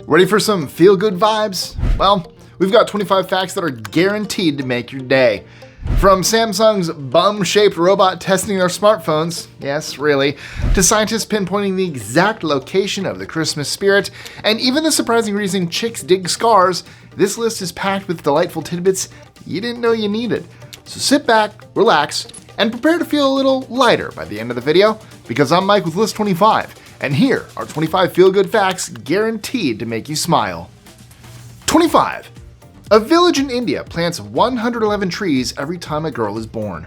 Ready for some feel-good vibes? Well, we've got 25 facts that are guaranteed to make your day. From Samsung's bum-shaped robot testing their smartphones, yes, really, to scientists pinpointing the exact location of the Christmas spirit, and even the surprising reason chicks dig scars, this list is packed with delightful tidbits you didn't know you needed. So sit back, relax, and prepare to feel a little lighter by the end of the video, because I'm Mike with List 25, and here are 25 feel-good facts guaranteed to make you smile. 25. A village in India plants 111 trees every time a girl is born.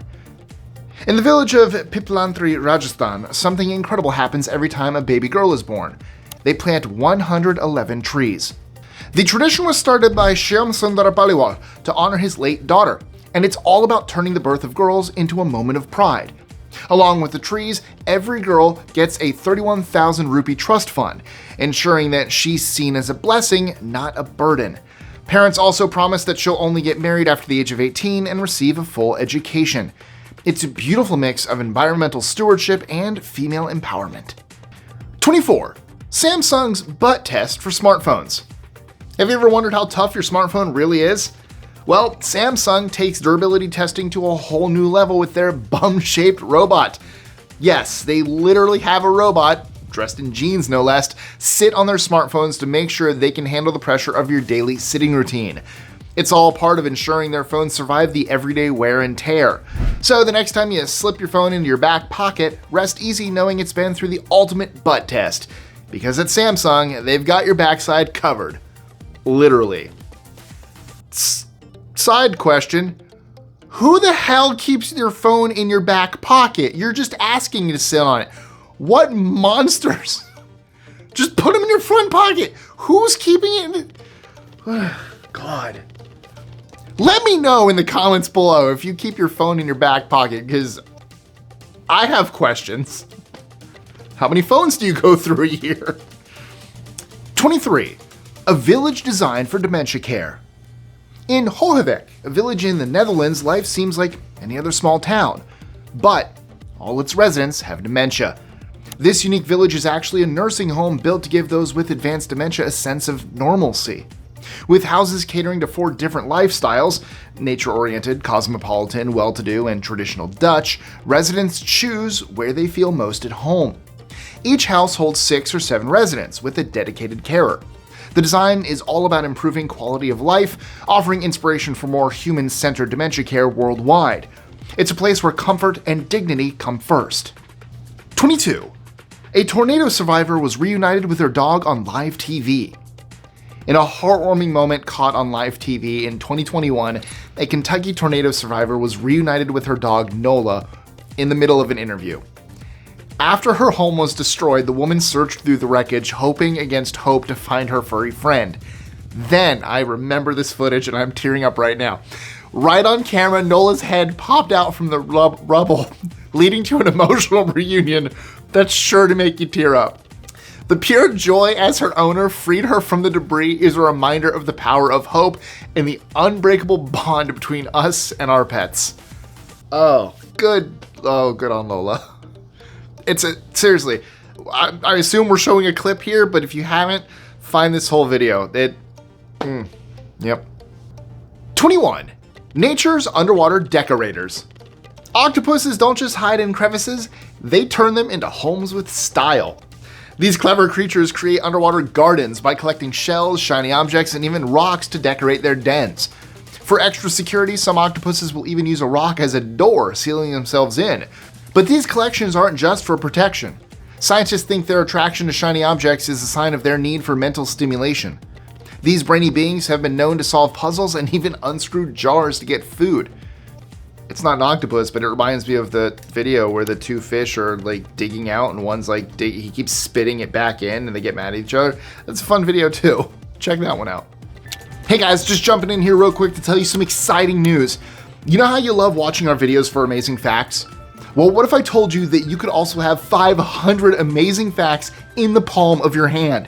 In the village of Piplanthri, Rajasthan, something incredible happens every time a baby girl is born. They plant 111 trees. The tradition was started by Shyam Sundar Paliwal to honor his late daughter, and it's all about turning the birth of girls into a moment of pride. Along with the trees, every girl gets a 31,000 rupee trust fund, ensuring that she's seen as a blessing, not a burden. Parents also promise that she'll only get married after the age of 18 and receive a full education. It's a beautiful mix of environmental stewardship and female empowerment. 24. Samsung's butt test for smartphones. Have you ever wondered how tough your smartphone really is? Well, Samsung takes durability testing to a whole new level with their bum-shaped robot. Yes, they literally have a robot, dressed in jeans no less, sit on their smartphones to make sure they can handle the pressure of your daily sitting routine. It's all part of ensuring their phones survive the everyday wear and tear. So the next time you slip your phone into your back pocket, rest easy knowing it's been through the ultimate butt test. Because at Samsung, they've got your backside covered. Literally. Side question. Who the hell keeps your phone in your back pocket? You're just asking to sit on it. What monsters? Just put them in your front pocket. Who's keeping it in? God. Let me know in the comments below if you keep your phone in your back pocket, because I have questions. How many phones do you go through a year? 23. A village designed for dementia care. In Holhevek, a village in the Netherlands, life seems like any other small town. But all its residents have dementia. This unique village is actually a nursing home built to give those with advanced dementia a sense of normalcy. With houses catering to 4 different lifestyles, nature-oriented, cosmopolitan, well-to-do, and traditional Dutch, residents choose where they feel most at home. Each house holds 6 or 7 residents with a dedicated carer. The design is all about improving quality of life, offering inspiration for more human-centered dementia care worldwide. It's a place where comfort and dignity come first. 22. A tornado survivor was reunited with her dog on live TV. In a heartwarming moment caught on live TV in 2021, a Kentucky tornado survivor was reunited with her dog Nola in the middle of an interview. After her home was destroyed, the woman searched through the wreckage, hoping against hope to find her furry friend. Then, I remember this footage and I'm tearing up right now. Right on camera, Nola's head popped out from the rubble, leading to an emotional reunion that's sure to make you tear up. The pure joy as her owner freed her from the debris is a reminder of the power of hope and the unbreakable bond between us and our pets. Good on Lola. Seriously, I assume we're showing a clip here, but if you haven't, find this whole video. Yep. 21. Nature's underwater decorators. Octopuses don't just hide in crevices, they turn them into homes with style. These clever creatures create underwater gardens by collecting shells, shiny objects, and even rocks to decorate their dens. For extra security, some octopuses will even use a rock as a door, sealing themselves in. But these collections aren't just for protection. Scientists think their attraction to shiny objects is a sign of their need for mental stimulation. These brainy beings have been known to solve puzzles and even unscrew jars to get food. It's not an octopus, but it reminds me of the video where the 2 fish are like digging out and one's like, he keeps spitting it back in and they get mad at each other. That's a fun video too. Check that one out. Hey guys, just jumping in here real quick to tell you some exciting news. You know how you love watching our videos for amazing facts? Well, what if I told you that you could also have 500 amazing facts in the palm of your hand?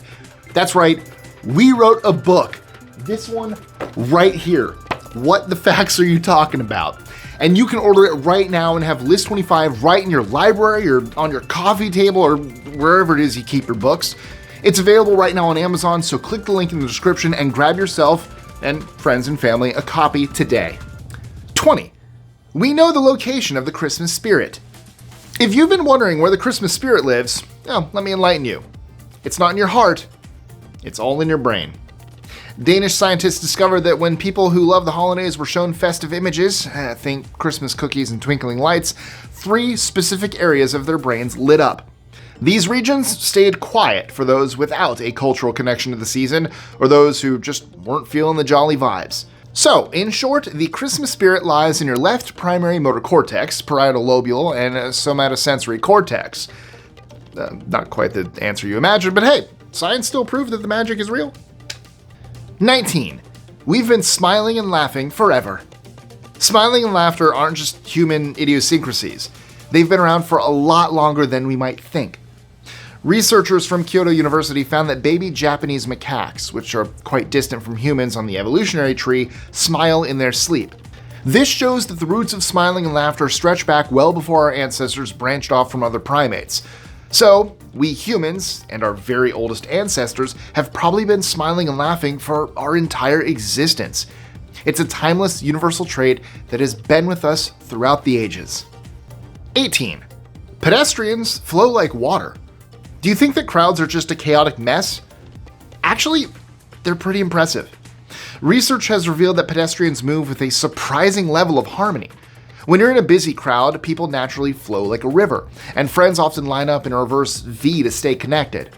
That's right, we wrote a book. This one right here. What the facts are you talking about? And you can order it right now and have List 25 right in your library or on your coffee table or wherever it is you keep your books. It's available right now on Amazon, so click the link in the description and grab yourself and friends and family a copy today. 20. We know the location of the Christmas spirit. If you've been wondering where the Christmas spirit lives, well, let me enlighten you. It's not in your heart, it's all in your brain. Danish scientists discovered that when people who love the holidays were shown festive images, think Christmas cookies and twinkling lights, 3 specific areas of their brains lit up. These regions stayed quiet for those without a cultural connection to the season, or those who just weren't feeling the jolly vibes. So, in short, the Christmas spirit lies in your left primary motor cortex, parietal lobule, and somatosensory cortex. Not quite the answer you imagined, but hey, science still proved that the magic is real. 19. We've been smiling and laughing forever. Smiling and laughter aren't just human idiosyncrasies. They've been around for a lot longer than we might think. Researchers from Kyoto University found that baby Japanese macaques, which are quite distant from humans on the evolutionary tree, smile in their sleep. This shows that the roots of smiling and laughter stretch back well before our ancestors branched off from other primates. So, we humans, and our very oldest ancestors, have probably been smiling and laughing for our entire existence. It's a timeless, universal trait that has been with us throughout the ages. 18. Pedestrians flow like water. Do you think that crowds are just a chaotic mess? Actually, they're pretty impressive. Research has revealed that pedestrians move with a surprising level of harmony. When you're in a busy crowd, people naturally flow like a river, and friends often line up in a reverse V to stay connected.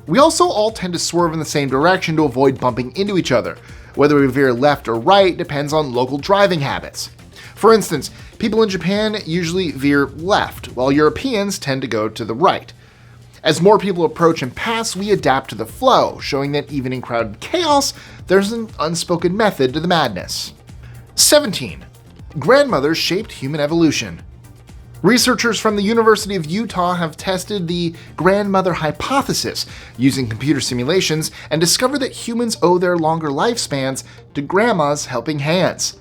We also all tend to swerve in the same direction to avoid bumping into each other. Whether we veer left or right depends on local driving habits. For instance, people in Japan usually veer left, while Europeans tend to go to the right. As more people approach and pass, we adapt to the flow, showing that even in crowded chaos, there's an unspoken method to the madness. 17. Grandmothers shaped human evolution. Researchers from the University of Utah have tested the grandmother hypothesis using computer simulations and discovered that humans owe their longer lifespans to grandma's helping hands.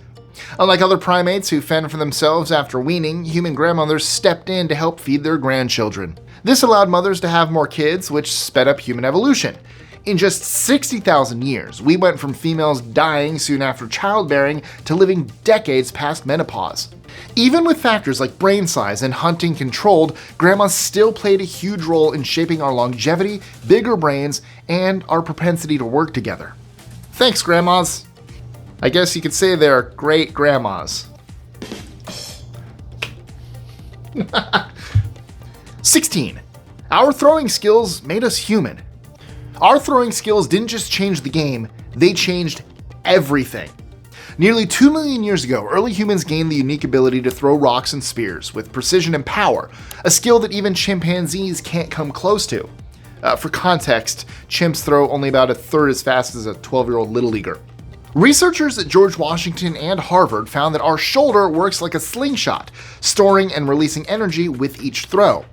Unlike other primates who fend for themselves after weaning, human grandmothers stepped in to help feed their grandchildren. This allowed mothers to have more kids, which sped up human evolution. In just 60,000 years, we went from females dying soon after childbearing to living decades past menopause. Even with factors like brain size and hunting controlled, grandmas still played a huge role in shaping our longevity, bigger brains, and our propensity to work together. Thanks, grandmas. I guess you could say they're great grandmas. 16. Our throwing skills made us human. Our throwing skills didn't just change the game, they changed everything. Nearly 2 million years ago, early humans gained the unique ability to throw rocks and spears with precision and power, a skill that even chimpanzees can't come close to. For context, chimps throw only about a third as fast as a 12-year-old little leaguer. Researchers at George Washington and Harvard found that our shoulder works like a slingshot, storing and releasing energy with each throw.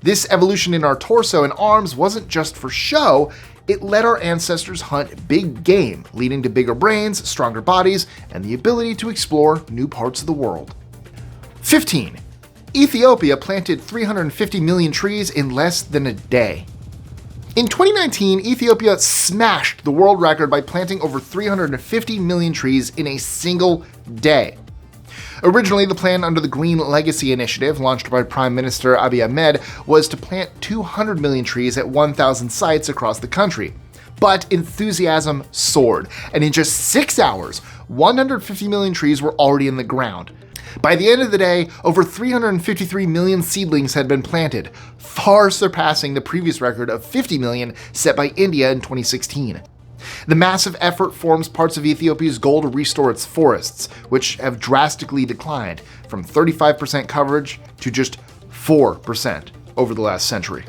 This evolution in our torso and arms wasn't just for show, it let our ancestors hunt big game, leading to bigger brains, stronger bodies, and the ability to explore new parts of the world. 15. Ethiopia planted 350 million trees in less than a day. In 2019, Ethiopia smashed the world record by planting over 350 million trees in a single day. Originally, the plan under the Green Legacy Initiative, launched by Prime Minister Abiy Ahmed, was to plant 200 million trees at 1,000 sites across the country. But enthusiasm soared, and in just 6 hours, 150 million trees were already in the ground. By the end of the day, over 353 million seedlings had been planted, far surpassing the previous record of 50 million set by India in 2016. The massive effort forms parts of Ethiopia's goal to restore its forests, which have drastically declined from 35% coverage to just 4% over the last century.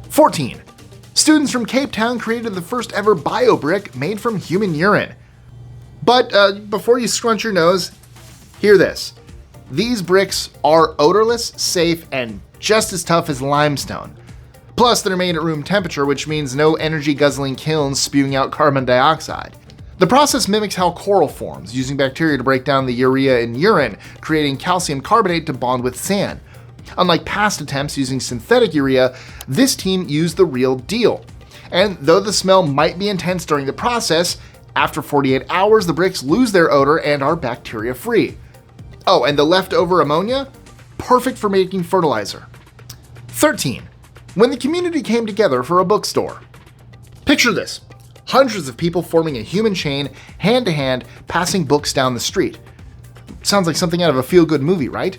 14. Students from Cape Town created the first ever bio-brick made from human urine. But before you scrunch your nose, hear this. These bricks are odorless, safe, and just as tough as limestone. Plus, they're made at room temperature, which means no energy-guzzling kilns spewing out carbon dioxide. The process mimics how coral forms, using bacteria to break down the urea in urine, creating calcium carbonate to bond with sand. Unlike past attempts using synthetic urea, this team used the real deal. And though the smell might be intense during the process, after 48 hours the bricks lose their odor and are bacteria-free. Oh, and the leftover ammonia? Perfect for making fertilizer. 13. When the community came together for a bookstore. Picture this. Hundreds of people forming a human chain, hand to hand, passing books down the street. Sounds like something out of a feel-good movie, right?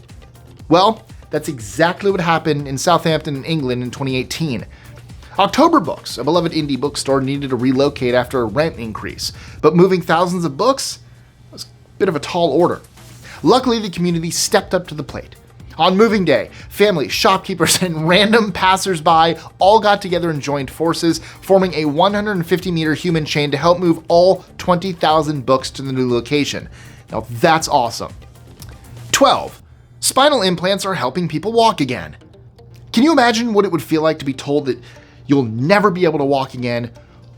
Well, that's exactly what happened in Southampton, England in 2018. October Books, a beloved indie bookstore, needed to relocate after a rent increase, but moving thousands of books was a bit of a tall order. Luckily, the community stepped up to the plate. On moving day, families, shopkeepers, and random passersby all got together and joined forces, forming a 150-meter human chain to help move all 20,000 books to the new location. Now that's awesome. 12. Spinal implants are helping people walk again. Can you imagine what it would feel like to be told that you'll never be able to walk again,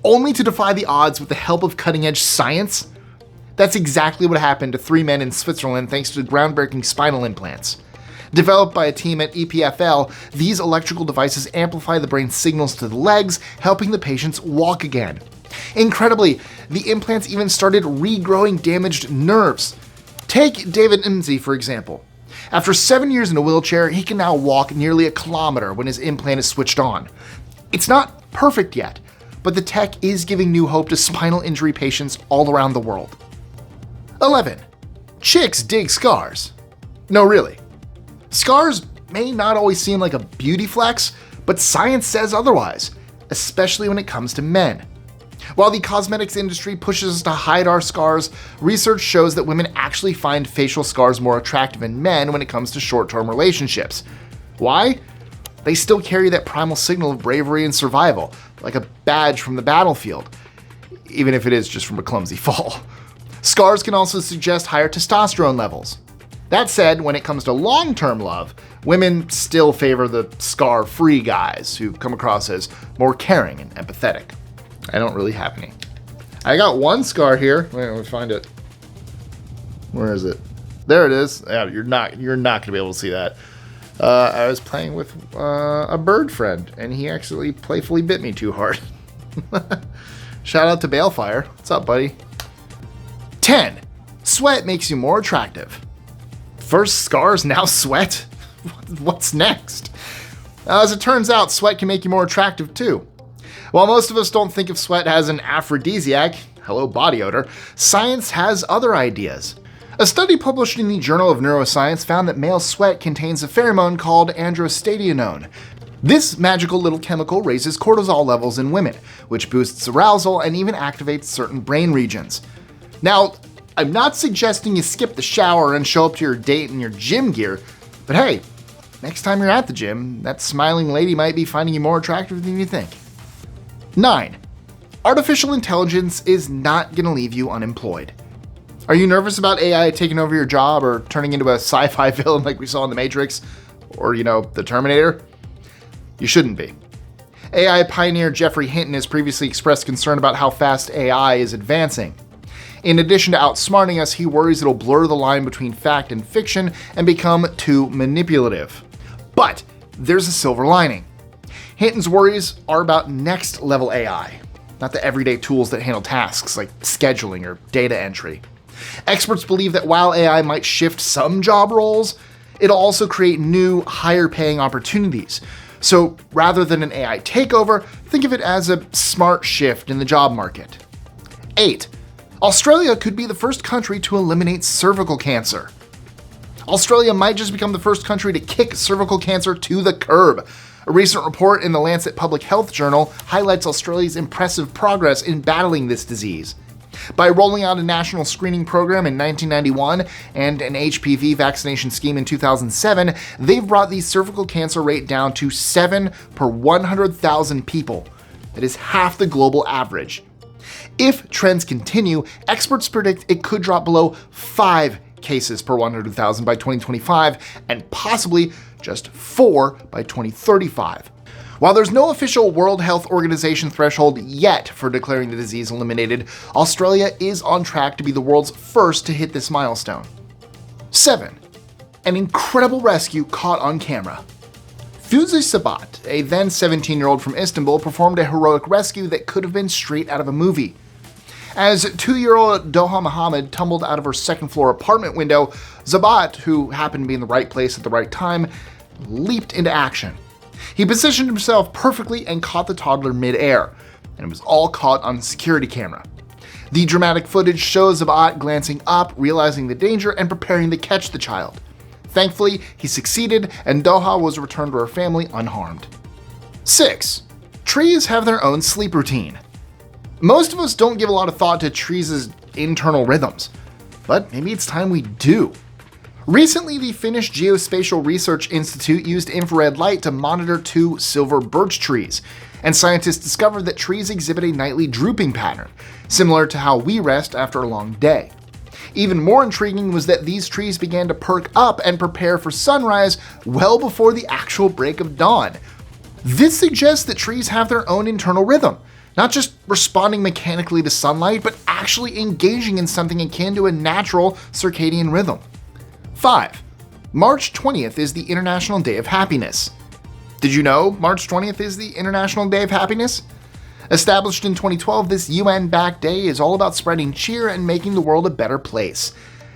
only to defy the odds with the help of cutting-edge science? That's exactly what happened to 3 men in Switzerland thanks to groundbreaking spinal implants. Developed by a team at EPFL, these electrical devices amplify the brain's signals to the legs, helping the patients walk again. Incredibly, the implants even started regrowing damaged nerves. Take David Imsey, for example. After 7 years in a wheelchair, he can now walk nearly a kilometer when his implant is switched on. It's not perfect yet, but the tech is giving new hope to spinal injury patients all around the world. 11. Chicks dig scars. No, really. Scars may not always seem like a beauty flex, but science says otherwise, especially when it comes to men. While the cosmetics industry pushes us to hide our scars, research shows that women actually find facial scars more attractive than men when it comes to short-term relationships. Why? They still carry that primal signal of bravery and survival, like a badge from the battlefield, even if it is just from a clumsy fall. Scars can also suggest higher testosterone levels. That said, when it comes to long-term love, women still favor the scar-free guys who come across as more caring and empathetic. I don't really have any. I got one scar here. Wait, let me find it. Where is it? There it is. Yeah, you're not gonna be able to see that. I was playing with a bird friend, and he actually playfully bit me too hard. Shout out to Balefire. What's up, buddy? 10. Sweat makes you more attractive. First scars, now sweat? What's next? As it turns out, sweat can make you more attractive too. While most of us don't think of sweat as an aphrodisiac, hello body odor, science has other ideas. A study published in the Journal of Neuroscience found that male sweat contains a pheromone called androstenedione. This magical little chemical raises cortisol levels in women, which boosts arousal and even activates certain brain regions. Now, I'm not suggesting you skip the shower and show up to your date in your gym gear, but hey, next time you're at the gym, that smiling lady might be finding you more attractive than you think. 9. Artificial intelligence is not going to leave you unemployed. Are you nervous about AI taking over your job or turning into a sci-fi villain like we saw in The Matrix or, The Terminator? You shouldn't be. AI pioneer Geoffrey Hinton has previously expressed concern about how fast AI is advancing. In addition to outsmarting us, he worries it'll blur the line between fact and fiction and become too manipulative. But there's a silver lining. Hinton's worries are about next-level AI, not the everyday tools that handle tasks like scheduling or data entry. Experts believe that while AI might shift some job roles, it'll also create new, higher-paying opportunities. So rather than an AI takeover, think of it as a smart shift in the job market. 8. Australia could be the first country to eliminate cervical cancer. Australia might just become the first country to kick cervical cancer to the curb. A recent report in the Lancet Public Health Journal highlights Australia's impressive progress in battling this disease. By rolling out a national screening program in 1991 and an HPV vaccination scheme in 2007, they've brought the cervical cancer rate down to 7 per 100,000 people. That is half the global average. If trends continue, experts predict it could drop below 5 cases per 100,000 by 2025 and possibly just 4 by 2035. While there's no official World Health Organization threshold yet for declaring the disease eliminated, Australia is on track to be the world's first to hit this milestone. 7. An incredible rescue caught on camera. Fuzi Sabat, a then 17-year-old from Istanbul, performed a heroic rescue that could have been straight out of a movie. As 2-year-old Doha Mohammed tumbled out of her second-floor apartment window, Zabat, who happened to be in the right place at the right time, leaped into action. He positioned himself perfectly and caught the toddler mid-air, and it was all caught on security camera. The dramatic footage shows Zabat glancing up, realizing the danger, and preparing to catch the child. Thankfully, he succeeded, and Doha was returned to her family unharmed. 6. Trees have their own sleep routine. Most of us don't give a lot of thought to trees' internal rhythms, but maybe it's time we do. Recently, the Finnish Geospatial Research Institute used infrared light to monitor 2 silver birch trees, and scientists discovered that trees exhibit a nightly drooping pattern, similar to how we rest after a long day. Even more intriguing was that these trees began to perk up and prepare for sunrise well before the actual break of dawn. This suggests that trees have their own internal rhythm, not just responding mechanically to sunlight, but actually engaging in something akin to a natural circadian rhythm. 5. March 20th is the International Day of Happiness. Did you know March 20th is the International Day of Happiness? Established in 2012, this UN-backed day is all about spreading cheer and making the world a better place.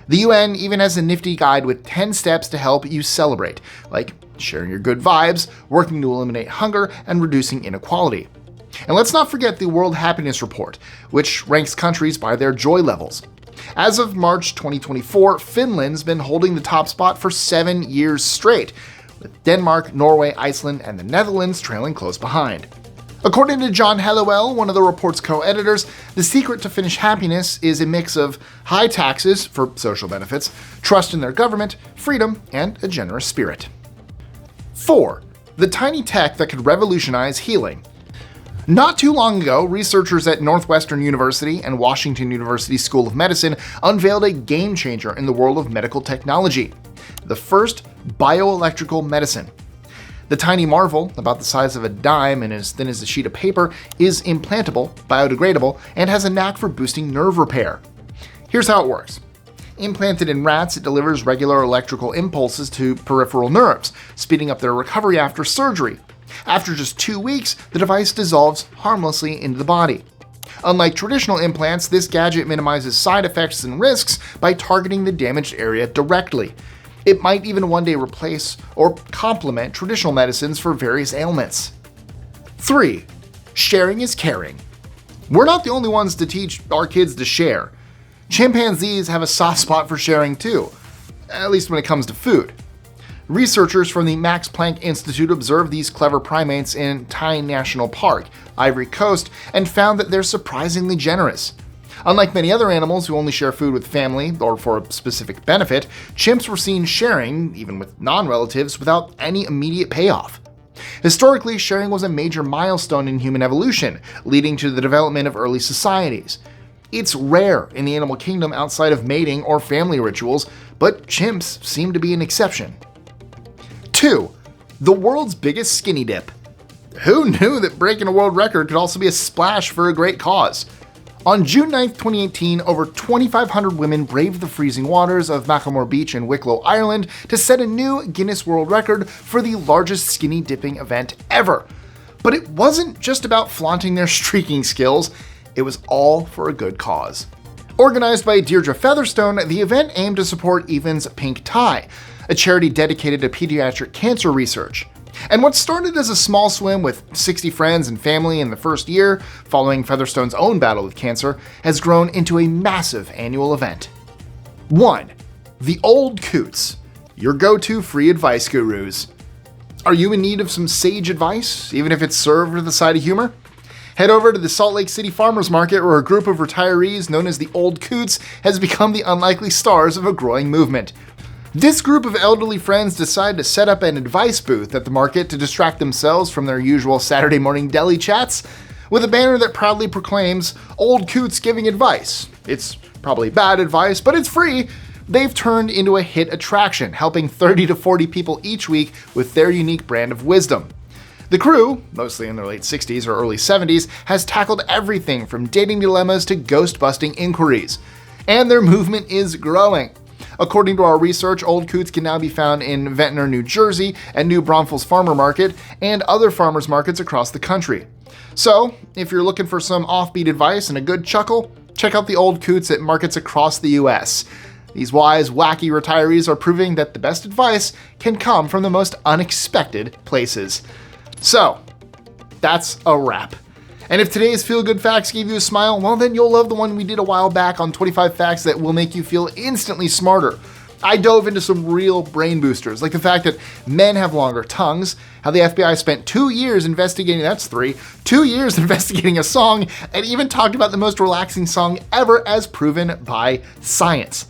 The UN even has a nifty guide with 10 steps to help you celebrate, like sharing your good vibes, working to eliminate hunger, and reducing inequality. And let's not forget the World Happiness Report, which ranks countries by their joy levels. As of March 2024, Finland's been holding the top spot for 7 years straight, with Denmark, Norway, Iceland, and the Netherlands trailing close behind. According to John Hellewell, one of the report's co-editors, the secret to Finnish happiness is a mix of high taxes for social benefits, trust in their government, freedom, and a generous spirit. 4. The tiny tech that could revolutionize healing. Not too long ago, researchers at Northwestern University and Washington University School of Medicine unveiled a game changer in the world of medical technology: the first bioelectrical medicine. The tiny marvel, about the size of a dime and as thin as a sheet of paper, is implantable, biodegradable, and has a knack for boosting nerve repair. Here's how it works. Implanted in rats, it delivers regular electrical impulses to peripheral nerves, speeding up their recovery after surgery. After just 2 weeks, the device dissolves harmlessly into the body. Unlike traditional implants, this gadget minimizes side effects and risks by targeting the damaged area directly. It might even one day replace or complement traditional medicines for various ailments. 3. Sharing is caring. We're not the only ones to teach our kids to share. Chimpanzees have a soft spot for sharing too, at least when it comes to food. Researchers from the Max Planck Institute observed these clever primates in Tyne National Park, Ivory Coast, and found that they're surprisingly generous. Unlike many other animals who only share food with family or for a specific benefit, chimps were seen sharing, even with non-relatives, without any immediate payoff. Historically, sharing was a major milestone in human evolution, leading to the development of early societies. It's rare in the animal kingdom outside of mating or family rituals, but chimps seem to be an exception. 2. The world's biggest skinny dip. Who knew that breaking a world record could also be a splash for a great cause? On June 9, 2018, over 2,500 women braved the freezing waters of Macklemore Beach in Wicklow, Ireland to set a new Guinness World Record for the largest skinny dipping event ever. But it wasn't just about flaunting their streaking skills, it was all for a good cause. Organized by Deirdre Featherstone, the event aimed to support Even's Pink Tie, a charity dedicated to pediatric cancer research. And what started as a small swim with 60 friends and family in the first year, following Featherstone's own battle with cancer, has grown into a massive annual event. 1. The Old Coots, your go-to free advice gurus. Are you in need of some sage advice, even if it's served with a side of humor? Head over to the Salt Lake City Farmers Market, where a group of retirees known as the Old Coots has become the unlikely stars of a growing movement. This group of elderly friends decide to set up an advice booth at the market to distract themselves from their usual Saturday morning deli chats with a banner that proudly proclaims, "Old Coots giving advice." It's probably bad advice, but it's free. They've turned into a hit attraction, helping 30 to 40 people each week with their unique brand of wisdom. The crew, mostly in their late 60s or early 70s, has tackled everything from dating dilemmas to ghost-busting inquiries. And their movement is growing. According to our research, old coots can now be found in Ventnor, New Jersey, and New Braunfels Farmer Market, and other farmers markets across the country. So, if you're looking for some offbeat advice and a good chuckle, check out the old coots at markets across the US. These wise, wacky retirees are proving that the best advice can come from the most unexpected places. So, that's a wrap. And if today's feel-good facts gave you a smile, well then you'll love the one we did a while back on 25 facts that will make you feel instantly smarter. I dove into some real brain boosters, like the fact that men have longer tongues, how the FBI spent 2 years investigating, 2 years investigating a song, and even talked about the most relaxing song ever as proven by science.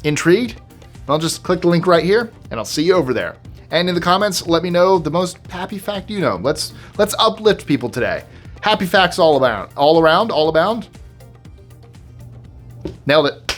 Intrigued? Well, just click the link right here, and I'll see you over there. And in the comments, let me know the most happy fact you know. Let's uplift people today. Happy facts all around. All abound? Nailed it.